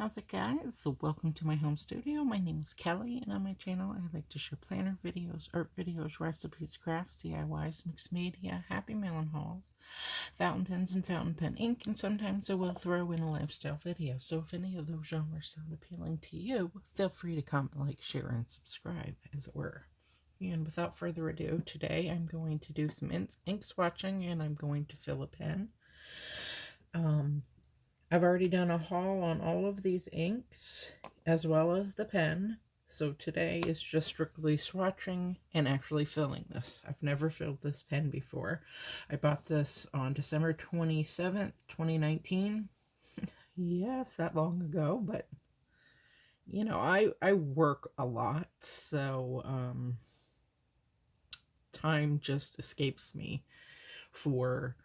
how's it guys? So welcome to my home studio. My name is Kelly, and on my channel I like to share planner videos, art videos, recipes, crafts, DIYs, mixed media, happy melon hauls, fountain pens and fountain pen ink, and sometimes I will throw in a lifestyle video. So if any of those genres sound appealing to you, feel free to comment, like, share, and subscribe, as it were. And without further ado, today I'm going to do some ink swatching, and I'm going to fill a pen. I've already done a haul on all of these inks, as well as the pen, so today is just strictly swatching and actually filling this. I've never filled this pen before. I bought this on December 27th, 2019. Yes, that long ago, but, you know, I work a lot, so, time just escapes me for,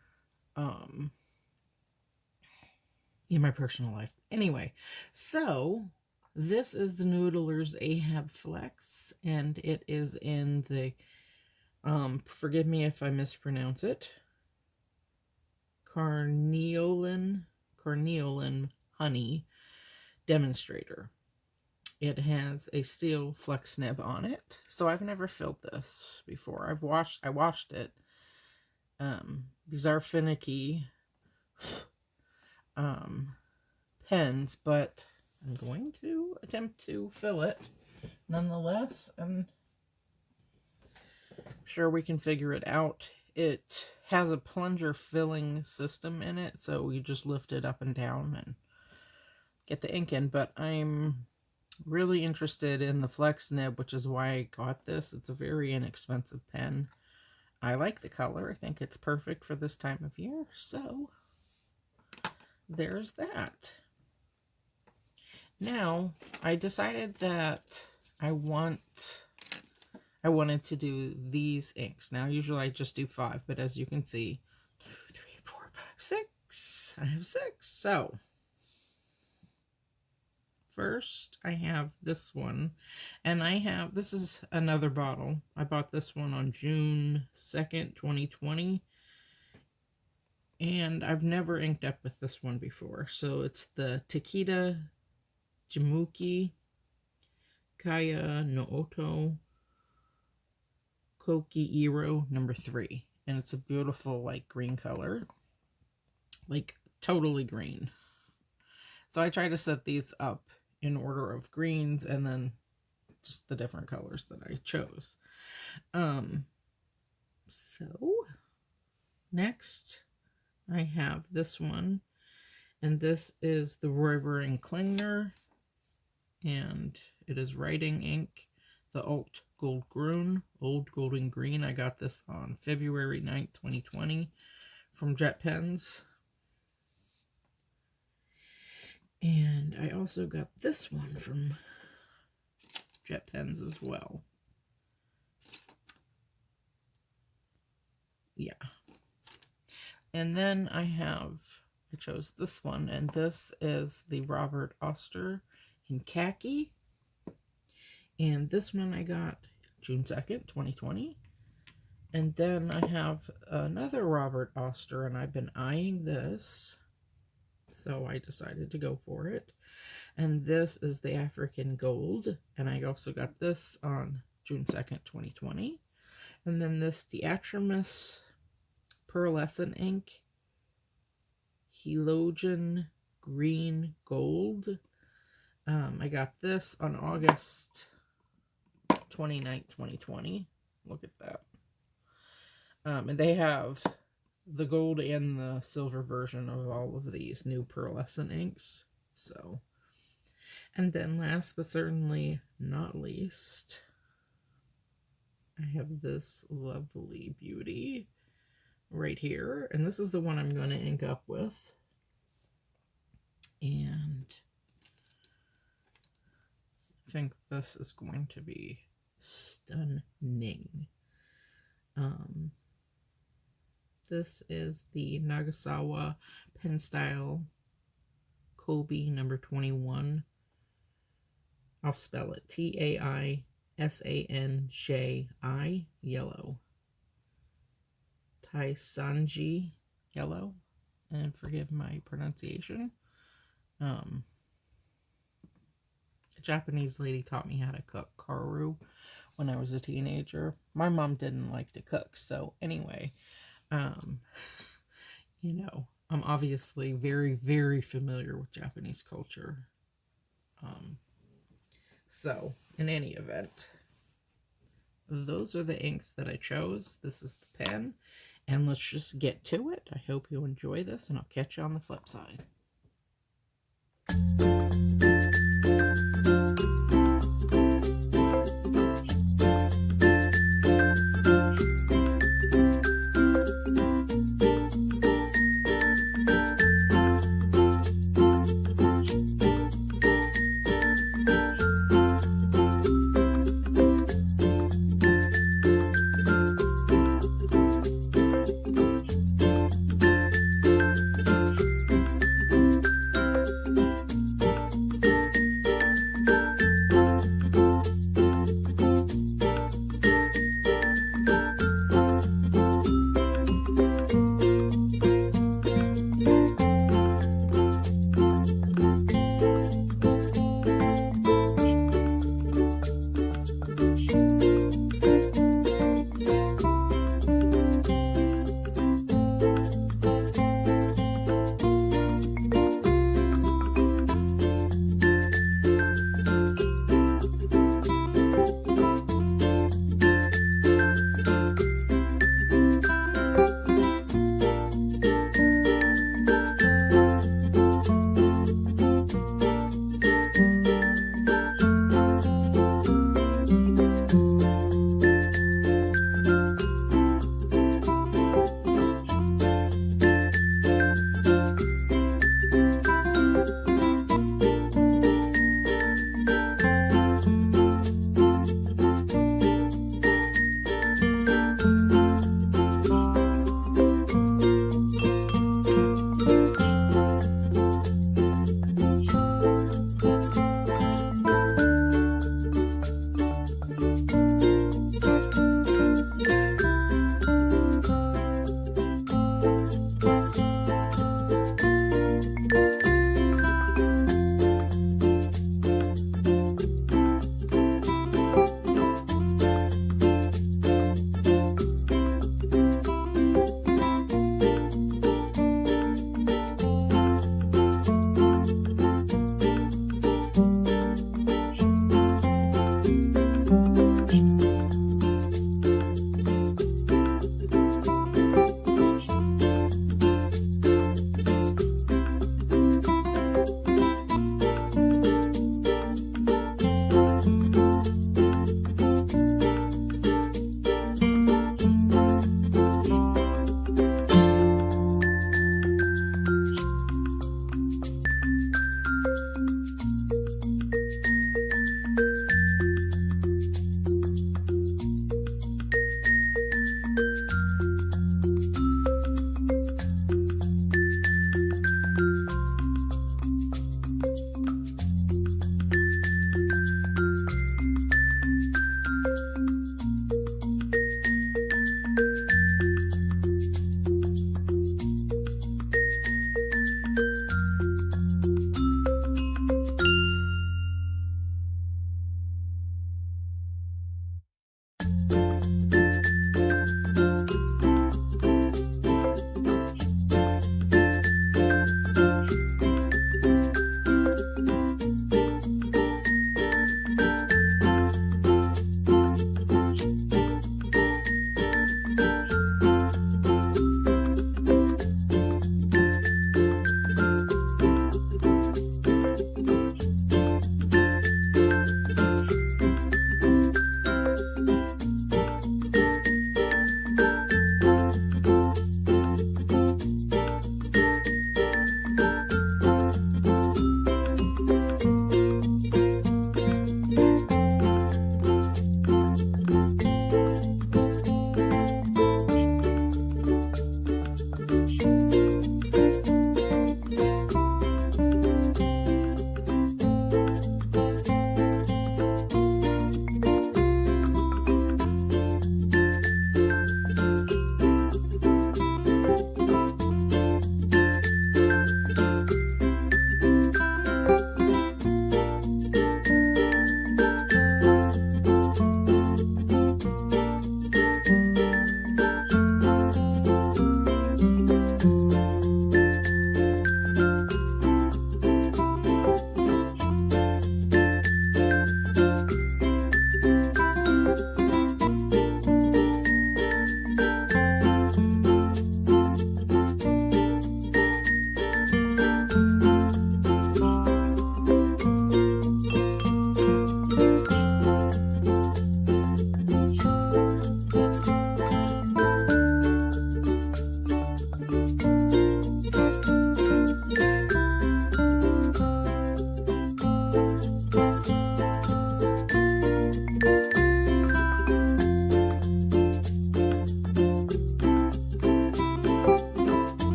in my personal life. Anyway, so this is the Noodler's Ahab Flex, and it is in the, forgive me if I mispronounce it, Carniolan Honey Demonstrator. It has a steel flex nib on it, so I've never filled this before. I washed it. These are finicky pens, but I'm going to attempt to fill it nonetheless, and I'm sure we can figure it out. It has a plunger filling system in it, so you just lift it up and down and get the ink in, but I'm really interested in the flex nib, which is why I got this. It's a very inexpensive pen. I like the color. I think it's perfect for this time of year, so there's that. Now, I decided that I wanted to do these inks. Now, usually I just do 5, but as you can see, 2, 3, 4, 5, 6. I have 6. So, first I have this one, and this is another bottle. I bought this one on June 2nd, 2020. And I've never inked up with this one before. So it's the Takeda Jimuki Kaya Nooto Koki Iro number 3. And it's a beautiful, like, green color. Like, totally green. So I try to set these up in order of greens and then just the different colors that I chose. So, next I have this one, and this is the Rover and Klingner, and it is writing ink, the Old Golden Green. I got this on February 9th, 2020 from Jet Pens. And I also got this one from Jet Pens as well. Yeah. And then I chose this one, and this is the Robert Oster in Khaki. And this one I got June 2nd, 2020. And then I have another Robert Oster, and I've been eyeing this, so I decided to go for it. And this is the African Gold, and I also got this on June 2nd, 2020. And then this Diatrementis Pearlescent ink, Heliogen Green Gold. I got this on August 29th, 2020. Look at that. And they have the gold and the silver version of all of these new pearlescent inks. So, and then last but certainly not least, I have this lovely beauty right here, and this is the one I'm going to ink up with, and I think this is going to be stunning. This is the Nagasawa pen style Kobe number 21. I'll spell it Taisanji yellow. Taisanji yellow, and forgive my pronunciation. Japanese lady taught me how to cook karu when I was a teenager. My mom didn't like to cook, so anyway, um, I'm obviously very, very familiar with Japanese culture. Um, so, in any event, those are the inks that I chose. This is the pen, and let's just get to it. I hope you enjoy this, and I'll catch you on the flip side.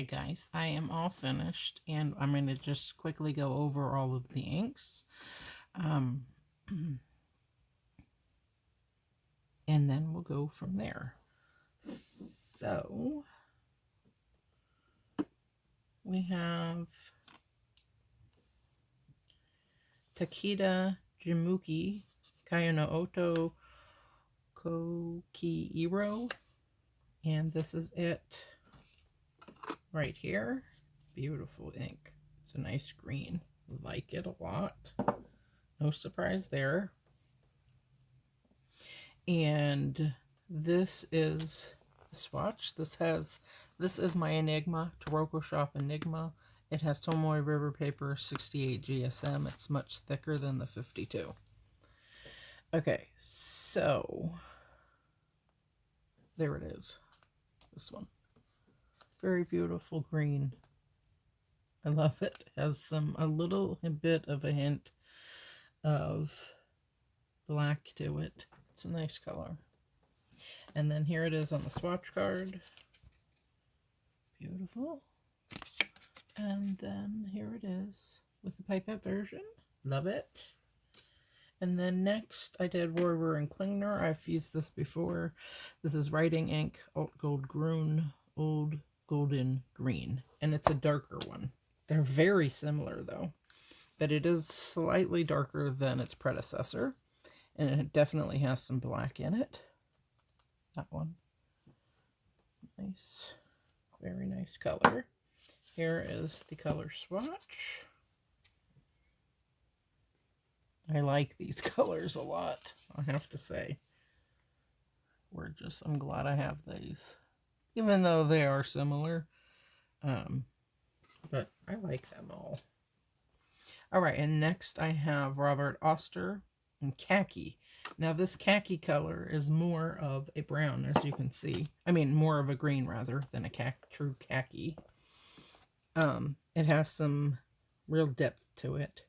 guys, I am all finished, and I'm going to just quickly go over all of the inks. And then we'll go from there. So, we have Takeda Jimuki Kayano Oto Kokiiro, and this is it right here. Beautiful ink. It's a nice green. Like it a lot. No surprise there. And this is the swatch. This is my Enigma, Taroko Shop Enigma. It has Tomoe River Paper 68 GSM. It's much thicker than the 52. Okay, so there it is. This one. Very beautiful green. I love it. It has a little bit of a hint of black to it. It's a nice color. And then here it is on the swatch card. Beautiful. And then here it is with the pipette version. Love it. And then next I did Royer and Klingner. I've used this before. This is writing ink, Old Gold Grün, Old Golden Green. And it's a darker one. They're very similar though. But it is slightly darker than its predecessor. And it definitely has some black in it. That one. Nice. Very nice color. Here is the color swatch. I like these colors a lot, I have to say. Gorgeous. I'm glad I have these. Even though they are similar. But I like them all. Alright, and next I have Robert Oster and Khaki. Now this khaki color is more of a brown, as you can see. I mean, more of a green, rather, than a true khaki. It has some real depth to it.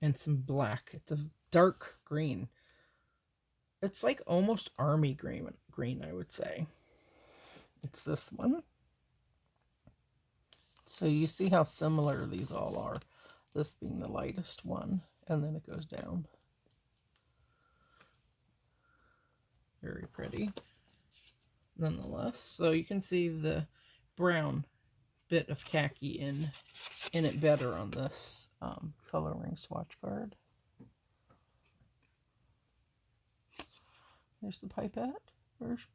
And some black. It's a dark green. It's like almost army green, I would say. It's this one. So you see how similar these all are. This being the lightest one. And then it goes down. Very pretty. Nonetheless. So you can see the brown bit of khaki in it better on this coloring swatch card. There's the pipette version.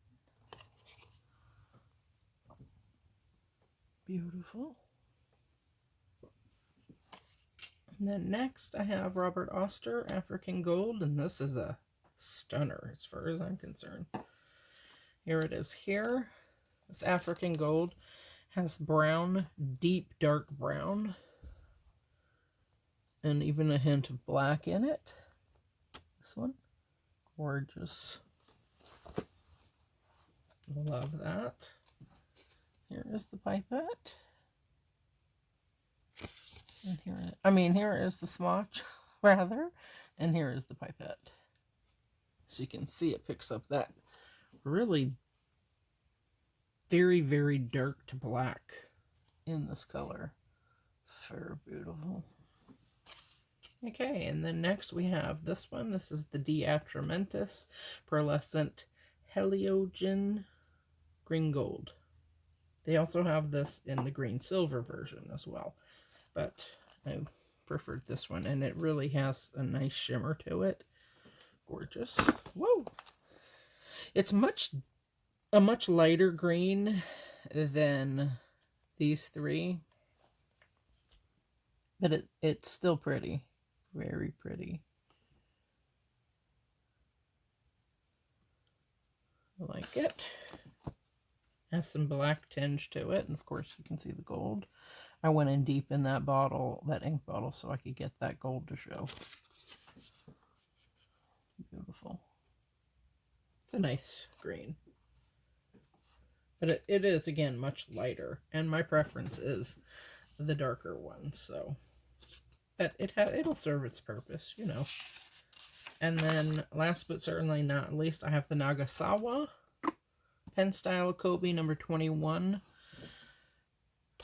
Beautiful. And then next I have Robert Oster, African Gold, and this is a stunner as far as I'm concerned. Here it is here. This African Gold has brown, deep dark brown, and even a hint of black in it. This one, gorgeous. Love that. Here is the pipette. And here is the swatch, rather, and here is the pipette. So you can see it picks up that really very, very dark to black in this color. Very beautiful. Okay, and then next we have this one. This is the Diatrementis Pearlescent Heliogen Green Gold. They also have this in the green silver version as well, but I preferred this one, and it really has a nice shimmer to it. Gorgeous. Whoa! It's a much lighter green than these three, but it's still pretty. Very pretty. I like it. Has some black tinge to it, and of course you can see the gold. I went in deep in that bottle, that ink bottle, so I could get that gold to show. Beautiful. It's a nice green. But it is, again, much lighter. And my preference is the darker one, so. But it'll serve its purpose, you know. And then, last but certainly not least, I have the Nagasawa Pen Style Kobe number 21.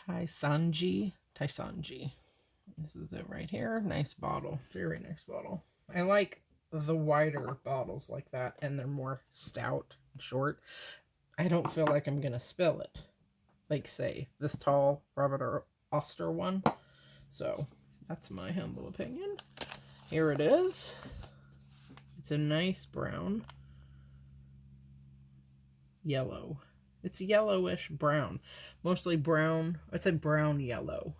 Taisanji. This is it right here. Nice bottle. Very nice bottle. I like the wider bottles like that, and they're more stout and short. I don't feel like I'm going to spill it. Like, say, this tall Robert Oster one. So, that's my humble opinion. Here it is. It's a nice brown. Yellow. It's a yellowish brown. Mostly brown. I'd say brown yellow.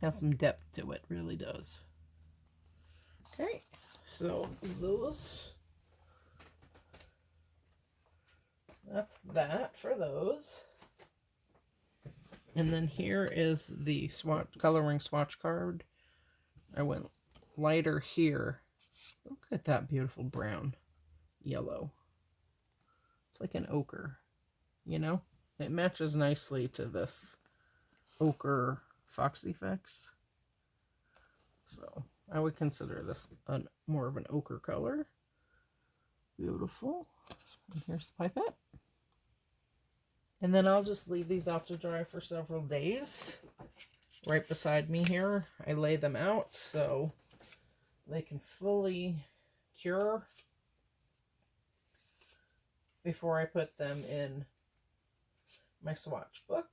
Has some depth to it. Really does. Okay. So, those. That's that for those. And then here is the Swatch coloring swatch card. I went lighter here. Look at that beautiful brown yellow. It's like an ochre, you know? It matches nicely to this ochre Fox Effects. So I would consider this more of an ochre color. Beautiful. And here's the pipette. And then I'll just leave these out to dry for several days. Right beside me here, I lay them out so they can fully cure before I put them in my swatch book.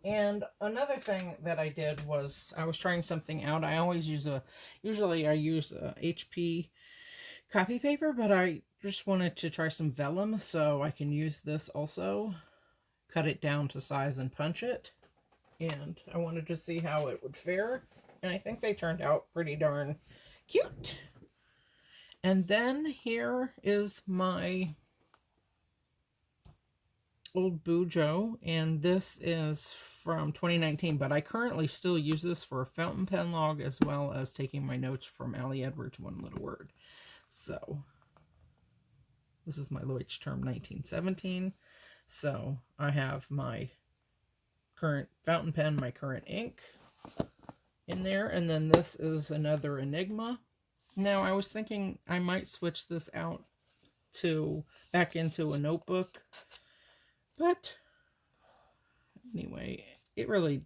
And another thing that I did was I was trying something out. I always use usually I use a HP copy paper, but I just wanted to try some vellum, so I can use this also. Cut it down to size and punch it. And I wanted to see how it would fare. And I think they turned out pretty darn cute. And then here is my old Bujo, and this is from 2019, but I currently still use this for a fountain pen log as well as taking my notes from Allie Edwards' One Little Word. So, this is my Lloyd's Term 1917. So, I have my current fountain pen, my current ink in there, and then this is another Enigma. Now, I was thinking I might switch this out back into a notebook, but anyway, it really,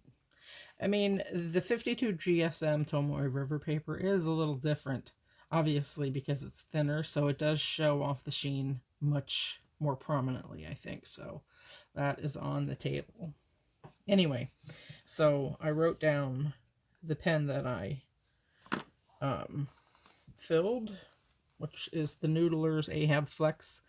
I mean, the 52 GSM Tomoe River paper is a little different, obviously, because it's thinner, so it does show off the sheen much more prominently, I think. So that is on the table. Anyway, so I wrote down the pen that I filled, which is the Noodler's Ahab Flex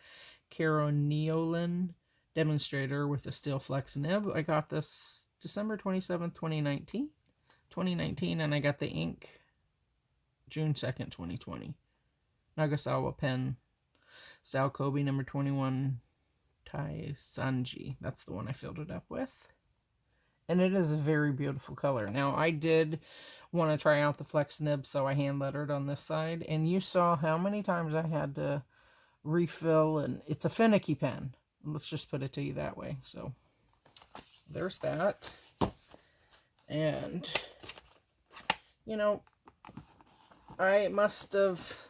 Carniolan Demonstrator with a steel flex nib. I got this December 27th, 2019, and I got the ink June 2nd, 2020. Nagasawa pen, style Kobe number 21, Taisanji. That's the one I filled it up with. And it is a very beautiful color. Now, I did want to try out the flex nib, so I hand lettered on this side. And you saw how many times I had to refill, and it's a finicky pen. Let's just put it to you that way. So, there's that. And, you know, I must have,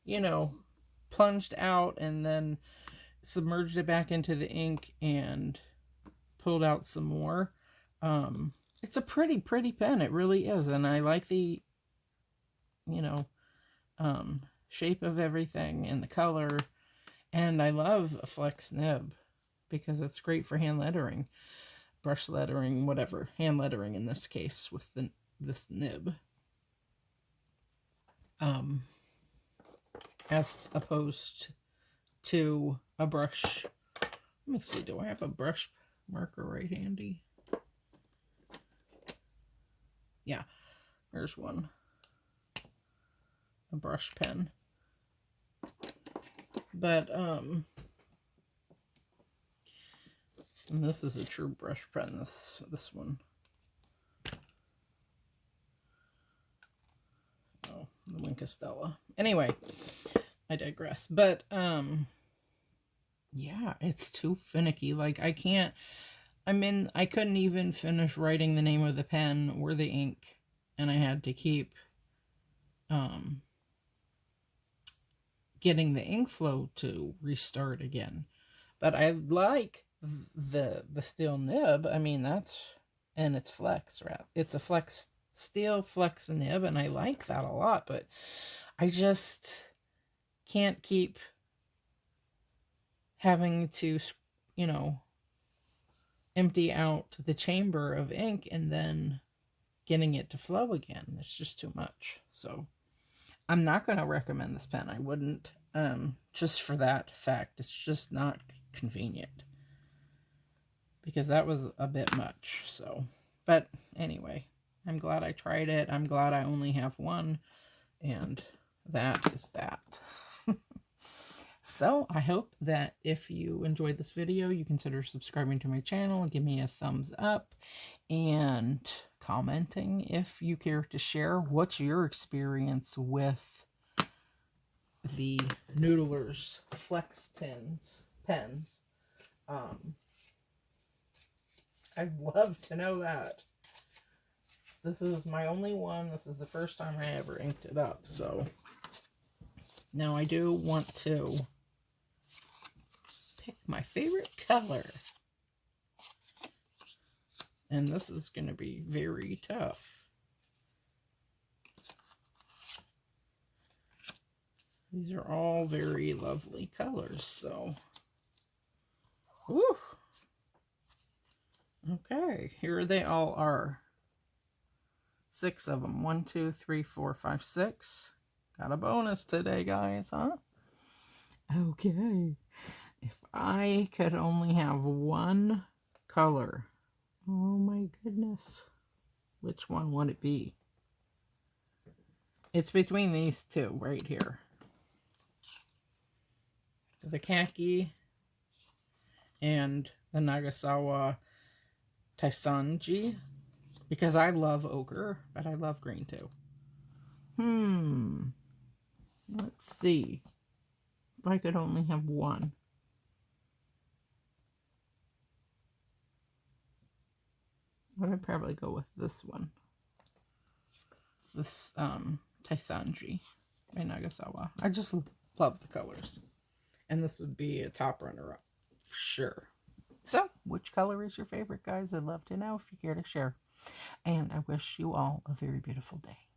you know, plunged out and then submerged it back into the ink and pulled out some more. It's a pretty pen. It really is. And I like the, you know, shape of everything and the color. And I love a flex nib because it's great for hand lettering, brush lettering, whatever. Hand lettering in this case with this nib. As opposed to a brush. Let me see, do I have a brush marker right handy? Yeah, there's one. A brush pen. But, and this is a true brush pen, this one. Oh, the Winkastella. Anyway, I digress. But, yeah, it's too finicky. Like, I couldn't even finish writing the name of the pen or the ink, and I had to keep, getting the ink flow to restart again. But I like the steel nib, I mean, and it's flex wrap. It's a flex steel flex nib, and I like that a lot, but I just can't keep having to, you know, empty out the chamber of ink and then getting it to flow again. It's just too much. So I'm not going to recommend this pen. I wouldn't, just for that fact. It's just not convenient, because that was a bit much. So, but anyway, I'm glad I tried it. I'm glad I only have one, and that is that. So I hope that if you enjoyed this video, you consider subscribing to my channel and give me a thumbs up, and commenting if you care to share what's your experience with the Noodler's Flex pens. I'd love to know that. This is my only one. This is the first time I ever inked it up. So now I do want to pick my favorite color. And this is going to be very tough. These are all very lovely colors, so. Woo! Okay, here they all are. 6 of them. 1, 2, 3, 4, 5, 6. Got a bonus today, guys, huh? Okay. If I could only have one color, oh my goodness, which one would it be? It's between these two right here. The Khaki and the Nagasawa Taisanji, because I love ochre, but I love green too. Let's see. If I could only have one. I'd probably go with this one. This Taisanji by Nagasawa. I just love the colors. And this would be a top runner-up, for sure. So, which color is your favorite, guys? I'd love to know if you care to share. And I wish you all a very beautiful day.